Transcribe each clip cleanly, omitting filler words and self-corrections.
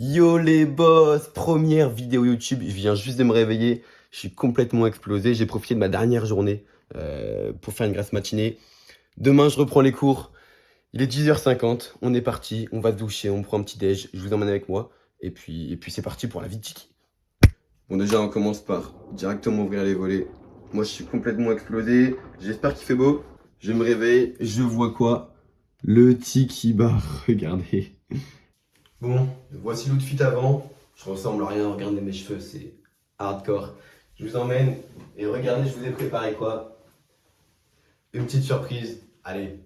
Yo les boss, première vidéo YouTube, je viens juste de me réveiller, je suis complètement explosé, j'ai profité de ma dernière journée pour faire une grasse matinée. Demain je reprends les cours, il est 10h50, on est parti, on va se doucher, on prend un petit déj, je vous emmène avec moi, et puis c'est parti pour la vie de Tiki. Bon déjà on commence par directement ouvrir les volets, moi je suis complètement explosé, j'espère qu'il fait beau, je me réveille, je vois quoi? Le Tiki Bar, regardez. Bon, voici l'outfit avant. Je ressemble à rien, regardez mes cheveux, c'est hardcore. Je vous emmène et regardez, je vous ai préparé quoi? Une petite surprise. Allez.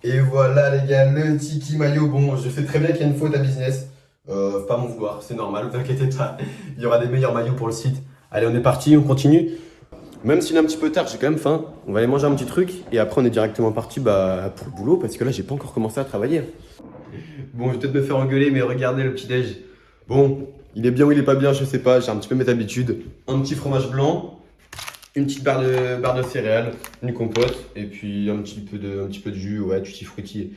Et voilà les gars, le Tiki maillot. Bon, je sais très bien qu'il y a une faute à business. Pas m'en vouloir, c'est normal, vous inquiétez pas. Il y aura des meilleurs maillots pour le site. Allez, on est parti, on continue. Même s'il est un petit peu tard, j'ai quand même faim. On va aller manger un petit truc et après on est directement parti pour le boulot parce que là j'ai pas encore commencé à travailler. Bon, je vais peut-être me faire engueuler, mais regardez le petit déj. Bon, il est bien ou il est pas bien, je sais pas, j'ai un petit peu mes habitudes. Un petit fromage blanc, une petite barre de céréales, une compote, et puis un petit peu de jus, ouais, tutti frutti.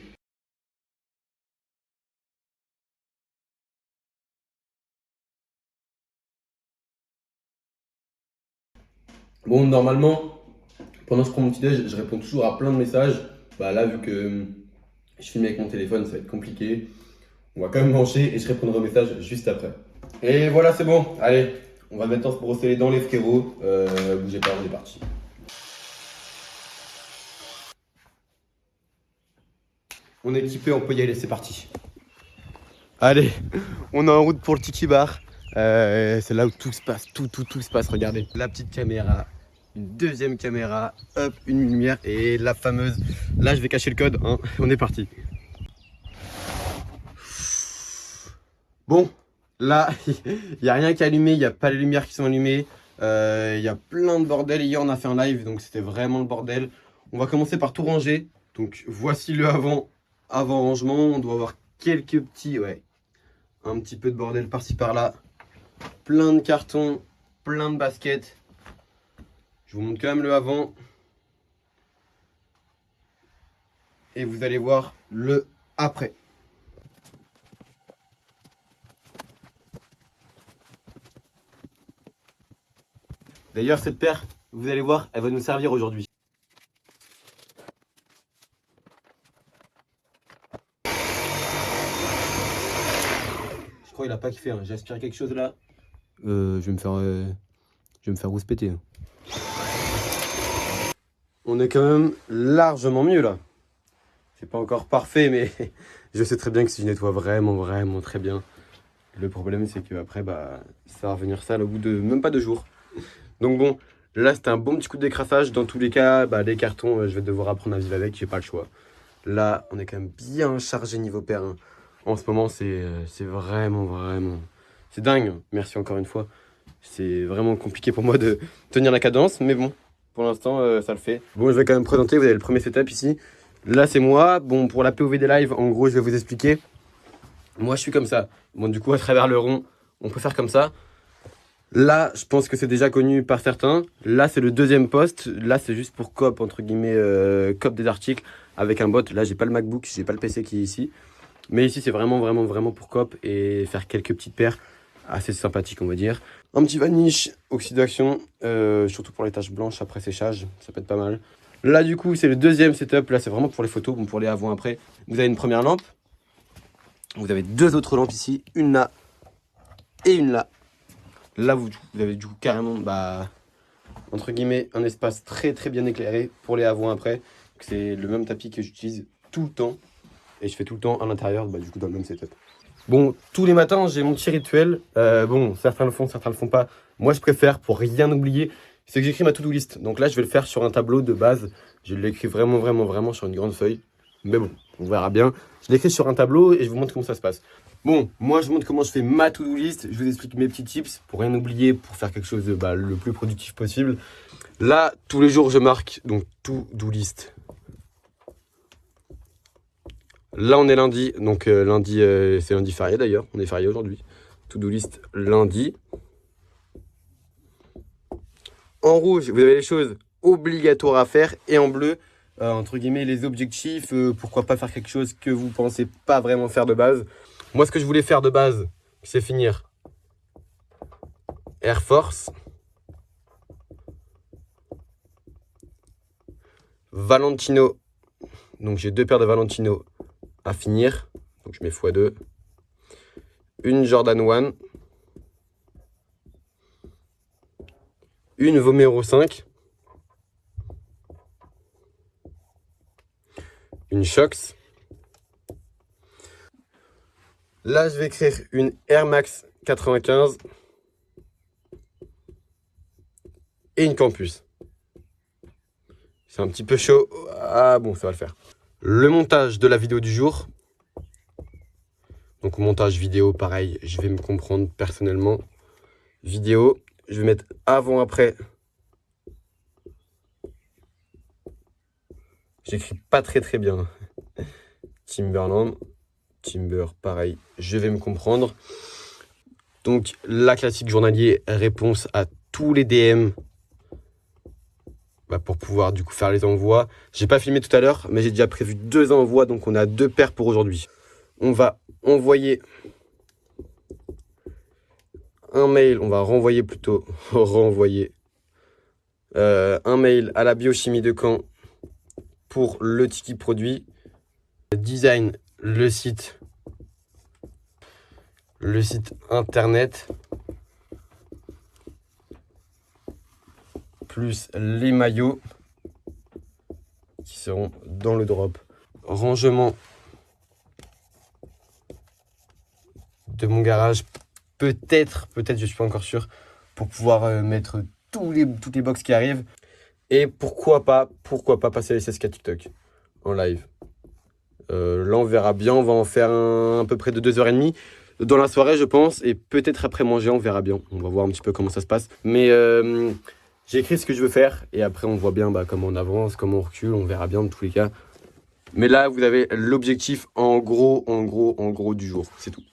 Bon, normalement, pendant que je prends mon petit déj, je réponds toujours à plein de messages. Bah là, vu que je filme avec mon téléphone, ça va être compliqué. On va quand même manger et je répondrai aux messages juste après. Et voilà, c'est bon. Allez, on va maintenant se brosser les dents, les frérots. Bougez pas, on est parti. On est équipé, on peut y aller, c'est parti. Allez, on est en route pour le Tiki Bar. C'est là où tout se passe, tout se passe. Regardez, la petite caméra, une deuxième caméra, hop, une lumière et la fameuse. Là, je vais cacher le code, hein. On est parti. Bon, là, il n'y a rien qui est allumé, il n'y a pas les lumières qui sont allumées. Il y a plein de bordel. Hier, on a fait un live, donc c'était vraiment le bordel. On va commencer par tout ranger. Donc, voici le avant rangement. On doit avoir quelques petits, ouais, un petit peu de bordel par-ci par-là. Plein de cartons, plein de baskets. Je vous montre quand même le avant. Et vous allez voir le après. D'ailleurs, cette paire, vous allez voir, elle va nous servir aujourd'hui. Je crois qu'il a pas kiffé, hein. J'ai aspiré quelque chose là. Je vais me faire rouspéter. On est quand même largement mieux là. C'est pas encore parfait, mais je sais très bien que si je nettoie vraiment très bien, le problème c'est que après bah ça va revenir sale au bout de même pas 2 jours. Donc bon, là c'était un bon petit coup de décrassage. Dans tous les cas, bah, les cartons, je vais devoir apprendre à vivre avec, j'ai pas le choix. Là, on est quand même bien chargé niveau paire, hein. En ce moment, c'est vraiment... C'est dingue, hein. Merci encore une fois. C'est vraiment compliqué pour moi de tenir la cadence, mais bon, pour l'instant, ça le fait. Bon, je vais quand même présenter, vous avez le premier setup ici. Là, c'est moi. Bon, pour la POV des lives, en gros, je vais vous expliquer. Moi, je suis comme ça. Bon, du coup, à travers le rond, on peut faire comme ça. Là, je pense que c'est déjà connu par certains. Là, c'est le deuxième poste. Là, c'est juste pour cop, entre guillemets, cop des articles avec un bot. Là, j'ai pas le MacBook, j'ai pas le PC qui est ici. Mais ici, c'est vraiment pour cop et faire quelques petites paires assez sympathiques, on va dire. Un petit vanish, oxydation, surtout pour les taches blanches après séchage, ça peut être pas mal. Là, du coup, c'est le deuxième setup. Là, c'est vraiment pour les photos, bon, pour les avant après. Vous avez une première lampe. Vous avez deux autres lampes ici, une là et une là. Là, vous avez du coup carrément, bah, entre guillemets, un espace très bien éclairé pour les avant après. C'est le même tapis que j'utilise tout le temps. Et je fais tout le temps à l'intérieur, bah, du coup, dans le même setup. Bon, tous les matins, j'ai mon petit rituel. Bon, certains le font, certains le font pas. Moi, je préfère, pour rien oublier, c'est que j'écris ma to-do list. Donc là, je vais le faire sur un tableau de base. Je l'écris vraiment sur une grande feuille. Mais bon, on verra bien. Je l'écris sur un tableau et je vous montre comment ça se passe. Bon, moi, je vous montre comment je fais ma to-do list. Je vous explique mes petits tips pour rien oublier, pour faire quelque chose de le plus productif possible. Là, tous les jours, je marque donc to-do list. Là, on est lundi, donc lundi, c'est lundi férié d'ailleurs. On est férié aujourd'hui. To-do list lundi. En rouge, vous avez les choses obligatoires à faire. Et en bleu, entre guillemets, les objectifs. Pourquoi pas faire quelque chose que vous pensez pas vraiment faire de base. Moi, ce que je voulais faire de base, c'est finir Air Force, Valentino. Donc j'ai 2 paires de Valentino à finir. Donc je mets x2. Une Jordan 1. Une Vomero 5. Une Shox. Là, je vais écrire une Air Max 95 et une Campus. C'est un petit peu chaud. Ah bon, ça va le faire. Le montage de la vidéo du jour. Donc montage vidéo, pareil, je vais me comprendre personnellement. Vidéo, je vais mettre avant-après. J'écris pas très bien. Timberland. Timber, pareil, je vais me comprendre. Donc, la classique journalier, réponse à tous les DM pour pouvoir du coup faire les envois. J'ai pas filmé tout à l'heure, mais j'ai déjà prévu 2 envois, donc on a 2 paires pour aujourd'hui. On va envoyer un mail, on va renvoyer plutôt, renvoyer un mail à la biochimie de Caen pour le ticket produit. Design, le site internet, plus les maillots qui seront dans le drop. Rangement de mon garage, peut-être, je suis pas encore sûr, pour pouvoir mettre toutes les box qui arrivent. Et pourquoi pas passer les 16K TikTok en live. Là, on verra bien, on va en faire à peu près de 2h30 dans la soirée, je pense, et peut-être après manger, on verra bien. On va voir un petit peu comment ça se passe. Mais j'ai écrit ce que je veux faire, et après, on voit bien comment on avance, comment on recule, on verra bien dans tous les cas. Mais là, vous avez l'objectif en gros du jour, c'est tout.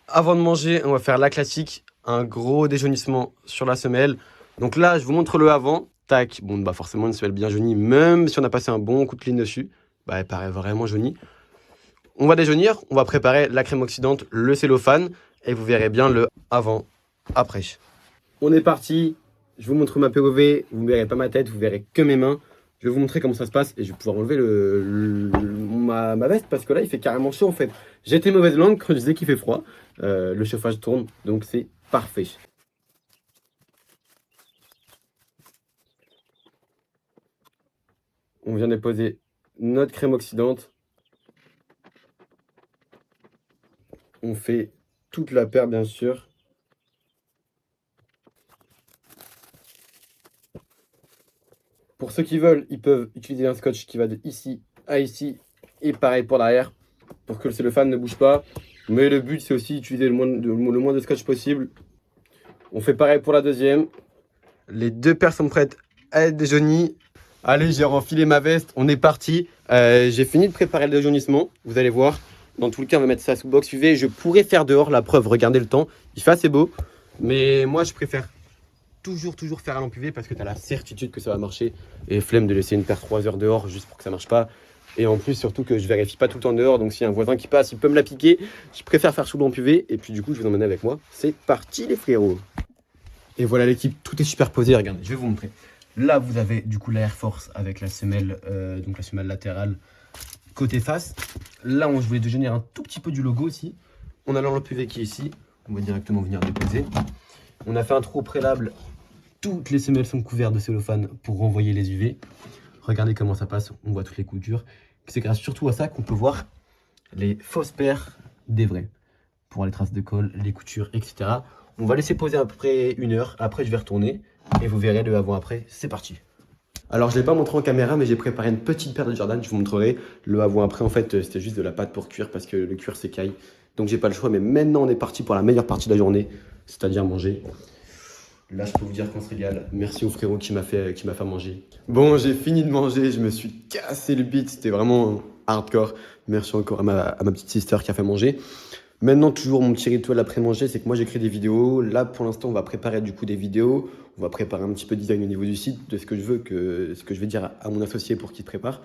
Avant de manger, on va faire la classique, un gros déjaunissement sur la semelle. Donc là, je vous montre le avant. Tac, bon, forcément, une semelle bien jaunie, même si on a passé un bon coup de ligne dessus. Elle paraît vraiment jaunie. On va déjaunir, on va préparer la crème oxydante, le cellophane, et vous verrez bien le avant, après. On est parti, je vous montre ma POV, vous ne verrez pas ma tête, vous verrez que mes mains. Je vais vous montrer comment ça se passe et je vais pouvoir enlever ma veste parce que là, il fait carrément chaud en fait. J'étais mauvaise langue quand je disais qu'il fait froid. Le chauffage tourne, donc c'est parfait. On vient de déposer notre crème oxydante. On fait toute la paire, bien sûr. Pour ceux qui veulent, ils peuvent utiliser un scotch qui va de ici à ici. Et pareil pour l'arrière, pour que le cellophane ne bouge pas. Mais le but, c'est aussi d'utiliser le moins de scotch possible. On fait pareil pour la deuxième. Les 2 paires sont prêtes à être déjaunies. Allez, j'ai renfilé ma veste, on est parti. J'ai fini de préparer le déjaunissement, vous allez voir. Dans tous les cas, on va mettre ça sous box UV. Je pourrais faire dehors, la preuve, regardez le temps. Il fait assez beau. Mais moi, je préfère toujours faire à lampe UV parce que tu as la certitude que ça va marcher. Et flemme de laisser une paire 3 heures dehors juste pour que ça marche pas. Et en plus, surtout que je vérifie pas tout le temps dehors. Donc, s'il y a un voisin qui passe, il peut me la piquer. Je préfère faire sous lampe UV. Et puis, du coup, je vais l'emmener avec moi. C'est parti, les frérots. Et voilà l'équipe, tout est superposé. Regardez, je vais vous montrer. Là, vous avez du coup la Air Force avec la semelle, donc la semelle latérale côté face. Là, je voulais déjaunir un tout petit peu du logo aussi. On a l'enveloppe UV qui est ici. On va directement venir déposer. On a fait un trou au préalable. Toutes les semelles sont couvertes de cellophane pour renvoyer les UV. Regardez comment ça passe. On voit toutes les coutures. C'est grâce surtout à ça qu'on peut voir les fausses paires des vraies. Pour voir les traces de colle, les coutures, etc. On va laisser poser à peu près 1 heure. Après, je vais retourner. Et vous verrez le avant-après, c'est parti. Alors je ne l'ai pas montré en caméra, mais j'ai préparé une petite paire de Jordan, je vous montrerai. Le avant-après, en fait, c'était juste de la pâte pour cuire parce que le cuir s'écaille. Donc j'ai pas le choix, mais maintenant on est parti pour la meilleure partie de la journée, c'est-à-dire manger. Là, je peux vous dire qu'on se régale. Merci au frérot qui m'a fait manger. Bon, j'ai fini de manger, je me suis cassé le bide, c'était vraiment hardcore. Merci encore à ma petite sister qui a fait manger. Maintenant, toujours mon petit rituel après manger, c'est que moi j'écris des vidéos. Là, pour l'instant, on va préparer du coup des vidéos. On va préparer un petit peu de design au niveau du site, de ce que je veux dire à mon associé pour qu'il prépare.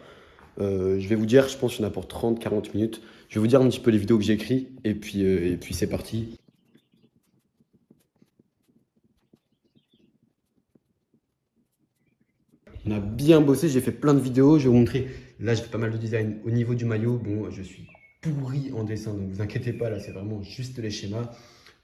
Je vais vous dire, je pense qu'il y en a pour 30-40 minutes. Je vais vous dire un petit peu les vidéos que j'ai écrites et puis c'est parti. On a bien bossé, j'ai fait plein de vidéos, je vais vous montrer. Là, j'ai fait pas mal de design au niveau du maillot. Bon, je suis pourri en dessin, donc vous inquiétez pas, là, c'est vraiment juste les schémas.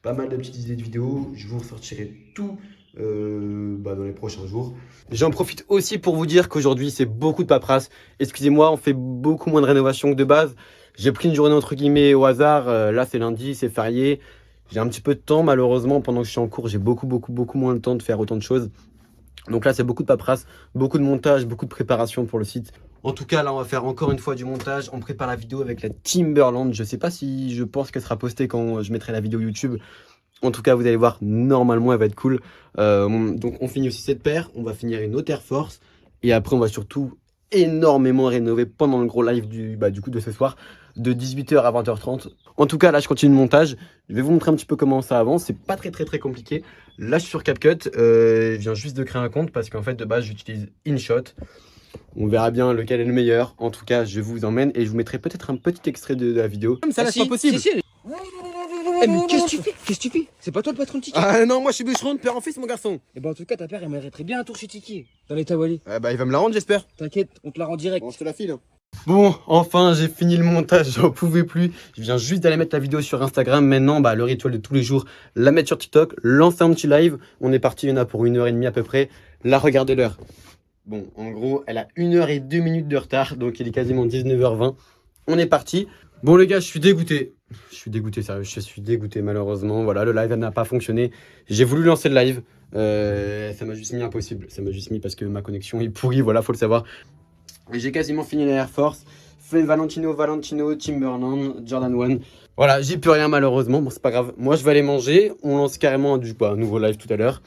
Pas mal de petites idées de vidéos, je vous ressortirai tout dans les prochains jours. J'en profite aussi pour vous dire qu'aujourd'hui, c'est beaucoup de paperasse. Excusez-moi, on fait beaucoup moins de rénovation que de base. J'ai pris une journée entre guillemets au hasard. Là, c'est lundi, c'est férié. J'ai un petit peu de temps, malheureusement, pendant que je suis en cours, j'ai beaucoup moins de temps de faire autant de choses. Donc là, c'est beaucoup de paperasse, beaucoup de montage, beaucoup de préparation pour le site. En tout cas, là, on va faire encore une fois du montage. On prépare la vidéo avec la Timberland. Je sais pas si je pense qu'elle sera postée quand je mettrai la vidéo YouTube. En tout cas, vous allez voir, normalement, elle va être cool. Donc, on finit aussi cette paire. On va finir une autre Air Force. Et après, on va surtout énormément rénover pendant le gros live du coup de ce soir, de 18h à 20h30. En tout cas, là, je continue le montage. Je vais vous montrer un petit peu comment ça avance. C'est pas très compliqué. Là, je suis sur CapCut. Je viens juste de créer un compte parce qu'en fait, de base, j'utilise InShot. On verra bien lequel est le meilleur. En tout cas, je vous emmène et je vous mettrai peut-être un petit extrait de la vidéo. Ça, là, c'est pas possible. Eh mais qu'est-ce que tu fais? Qu'est-ce que tu fais? C'est pas toi le patron de Tiki? Ah non, moi je suis bûcheron de père en fils, mon garçon. Eh ben en tout cas, ta père elle mériterait bien un tour chez Tiki, dans les Tawali. Bah il va me la rendre, j'espère. T'inquiète, on te la rend direct. Bon, je te la file. Bon, enfin j'ai fini le montage, j'en pouvais plus. Je viens juste d'aller mettre la vidéo sur Instagram. Maintenant, le rituel de tous les jours, la mettre sur TikTok, lancer un petit live. On est parti, il y en a pour 1h30 à peu près. Là, regardez l'heure. Bon, en gros, elle a 1h02 de retard, donc il est quasiment 19h20. On est parti. Bon les gars, je suis dégoûté. Je suis dégoûté, sérieux, je suis dégoûté malheureusement. Voilà, le live n'a pas fonctionné. J'ai voulu lancer le live. Ça m'a juste mis impossible. Ça m'a juste mis parce que ma connexion est pourrie, voilà, faut le savoir. J'ai quasiment fini la Air Force. Fait Valentino, Timberland, Jordan 1. Voilà, j'ai plus rien malheureusement. Bon, c'est pas grave. Moi, je vais aller manger. On lance carrément un nouveau live tout à l'heure.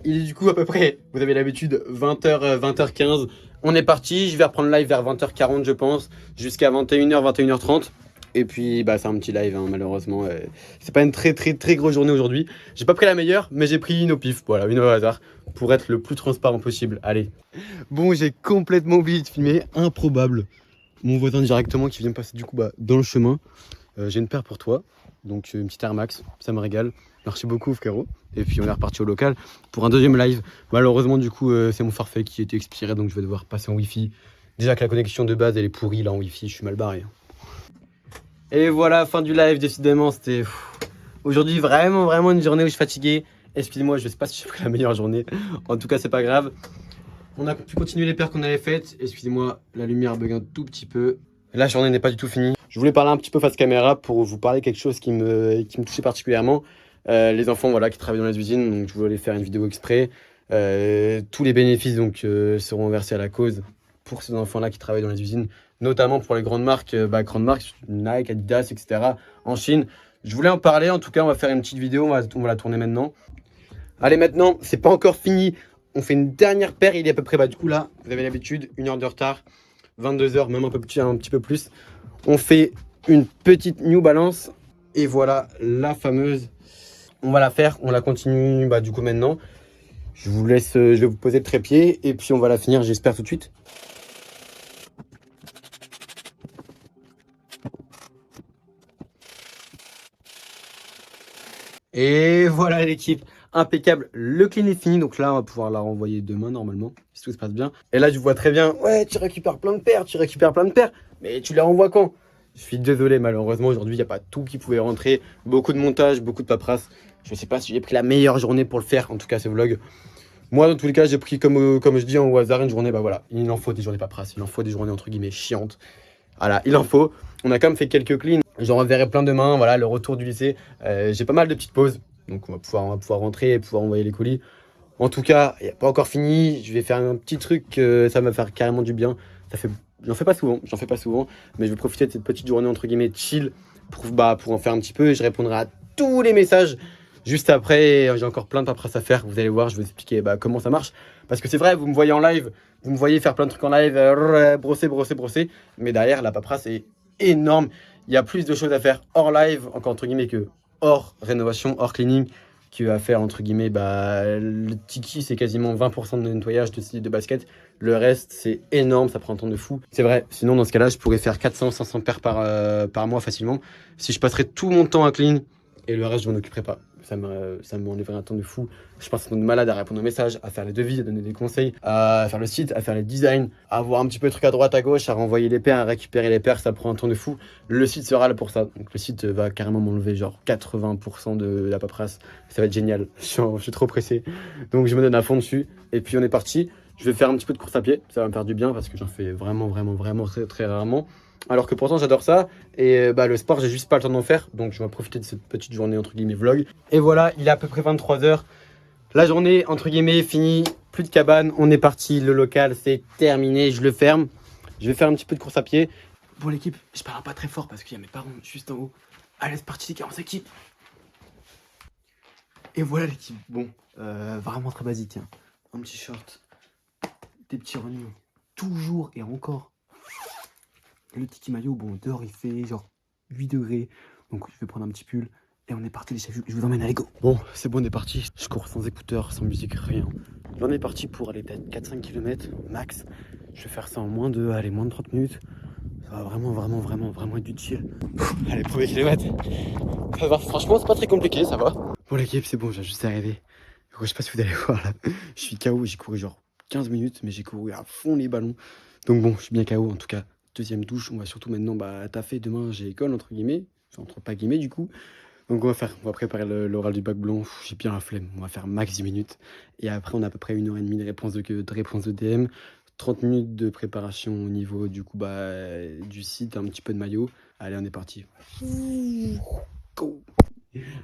Il est du coup à peu près, vous avez l'habitude, 20h, 20h15. On est parti. Je vais reprendre le live vers 20h40, je pense, jusqu'à 21h, 21h30. Et puis, c'est un petit live, hein, malheureusement. C'est pas une très grosse journée aujourd'hui. J'ai pas pris la meilleure, mais j'ai pris une au pif. Voilà, une au hasard, pour être le plus transparent possible. Allez. Bon, j'ai complètement oublié de filmer. Improbable. Mon voisin directement qui vient passer du coup dans le chemin. J'ai une paire pour toi. Donc, une petite Air Max. Ça me régale. Merci beaucoup, frérot. Et puis, on est reparti au local pour un deuxième live. Malheureusement, du coup, c'est mon forfait qui était expiré. Donc, je vais devoir passer en Wi-Fi. Déjà que la connexion de base, elle est pourrie là en Wi-Fi. Je suis mal barré. Et voilà, fin du live, décidément, c'était aujourd'hui vraiment une journée où je suis fatigué. Excusez-moi, je sais pas si j'ai pris la meilleure journée. En tout cas, c'est pas grave. On a pu continuer les paires qu'on avait faites. Excusez-moi, la lumière bug un tout petit peu. La journée n'est pas du tout finie. Je voulais parler un petit peu face caméra pour vous parler quelque chose qui me touchait particulièrement. Les enfants voilà, qui travaillent dans les usines, donc je voulais faire une vidéo exprès. Tous les bénéfices donc, seront versés à la cause pour ces enfants-là qui travaillent dans les usines, notamment pour les grandes marques, Nike, Adidas, etc. en Chine. Je voulais en parler, en tout cas on va faire une petite vidéo, on va la tourner maintenant. Allez maintenant, c'est pas encore fini, on fait une dernière paire, il est à peu près, du coup là, vous avez l'habitude, 1 heure de retard, 22h, même un petit peu plus. On fait une petite New Balance, et voilà la fameuse, on va la faire, on la continue du coup maintenant. Je vous laisse, je vais vous poser le trépied, et puis on va la finir, j'espère tout de suite. Et voilà l'équipe, impeccable, le clean est fini, donc là on va pouvoir la renvoyer demain normalement, si tout se passe bien. Et là je vois très bien, ouais tu récupères plein de paires, mais tu les renvoies quand? Je suis désolé, malheureusement aujourd'hui il n'y a pas tout qui pouvait rentrer, beaucoup de montage, beaucoup de paperasse. Je sais pas si j'ai pris la meilleure journée pour le faire, en tout cas ce vlog. Moi dans tous les cas j'ai pris comme je dis au hasard une journée, voilà, il en faut des journées paperasse, il en faut des journées entre guillemets chiantes. Voilà, il en faut. On a quand même fait quelques cleans. J'en reverrai plein demain. Voilà, le retour du lycée. J'ai pas mal de petites pauses. Donc, on va pouvoir rentrer et pouvoir envoyer les colis. En tout cas, il n'y a pas encore fini. Je vais faire un petit truc. Ça va faire carrément du bien. J'en fais pas souvent. Mais je vais profiter de cette petite journée, entre guillemets, chill. Pour en faire un petit peu. Et je répondrai à tous les messages. Juste après, j'ai encore plein de paperasse à faire. Vous allez voir, je vais vous expliquer comment ça marche. Parce que c'est vrai, vous me voyez en live. Vous me voyez faire plein de trucs en live. Brosser. Mais derrière, la paperasse est énorme. Il y a plus de choses à faire hors live, encore entre guillemets, que hors rénovation, hors cleaning, qui va faire, entre guillemets, le tiki, c'est quasiment 20% de nettoyage de basket. Le reste, c'est énorme, ça prend un temps de fou. C'est vrai, sinon, dans ce cas-là, je pourrais faire 400-500 paires par mois facilement. Si je passerais tout mon temps à clean et le reste, je m'en occuperais pas. Ça m'enlèverait un temps de fou. Je passe un temps de malade à répondre aux messages, à faire les devis, à donner des conseils, à faire le site, à faire les designs, à voir un petit peu de trucs à droite, à gauche, à renvoyer les paires, à récupérer les paires. Ça prend un temps de fou. Le site sera là pour ça. Donc le site va carrément m'enlever genre 80% de la paperasse. Ça va être génial. Je suis trop pressé. Donc je me donne à fond dessus. Et puis on est parti. Je vais faire un petit peu de course à pied. Ça va me faire du bien parce que j'en fais vraiment très, très rarement. Alors que pourtant j'adore ça et le sport j'ai juste pas le temps d'en faire, donc je vais profiter de cette petite journée entre guillemets vlog. Et voilà, il est à peu près 23h, la journée entre guillemets finie, plus de cabane, on est parti, le local c'est terminé, je le ferme. Je vais faire un petit peu de course à pied. Bon l'équipe, je parle pas très fort parce qu'il y a mes parents juste en haut. Allez c'est parti les gars, on s'équipe. Et voilà l'équipe, bon, vraiment très basique, hein. Un petit short, des petits rognons, toujours et encore. Le tiki maillot, bon, dehors il fait genre 8 degrés, donc je vais prendre un petit pull et on est parti les chefs, je vous emmène, allez go. Bon, c'est bon, on est parti, je cours sans écouteurs, sans musique, rien. Là on est parti pour aller peut-être 4-5 km max, je vais faire ça en moins de 30 minutes. Ça va vraiment être du chill. Allez, premier kilomètre. Ça va, franchement c'est pas très compliqué, ça va. Bon l'équipe, c'est bon, j'ai juste arrivé. Je sais pas si vous allez voir là, je suis KO, j'ai couru genre 15 minutes, mais j'ai couru à fond les ballons. Donc bon, je suis bien KO en tout cas. Deuxième douche, on va surtout maintenant taffer. Demain j'ai école entre guillemets, enfin, entre pas guillemets du coup. Donc on va préparer l'oral du bac blanc. J'ai bien la flemme, on va faire max 10 minutes. Et après on a à peu près 1h30 de réponse de DM, 30 minutes de préparation au niveau du coup du site, un petit peu de maillot. Allez on est parti. Go.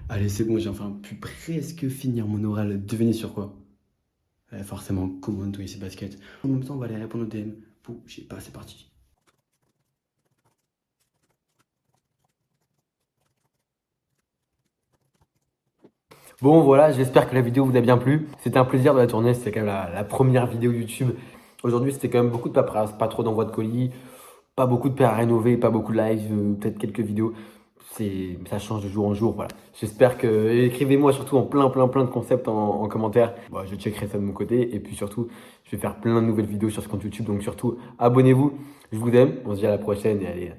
Allez c'est bon, j'ai enfin pu presque finir mon oral. Devinez sur quoi? Forcément comment nettoyer ses baskets. En même temps on va aller répondre au DM. Bon, je sais pas, c'est parti. Bon voilà, j'espère que la vidéo vous a bien plu. C'était un plaisir de la tourner, c'était quand même la première vidéo YouTube. Aujourd'hui c'était quand même beaucoup de paperasse, pas trop d'envoi de colis, pas beaucoup de paires à rénover, pas beaucoup de live, peut-être quelques vidéos. Ça change de jour en jour, voilà. J'espère que... Écrivez-moi surtout en plein de concepts en commentaire. Bon, je checkerai ça de mon côté. Et puis surtout, je vais faire plein de nouvelles vidéos sur ce compte YouTube. Donc surtout, abonnez-vous. Je vous aime. On se dit à la prochaine et allez,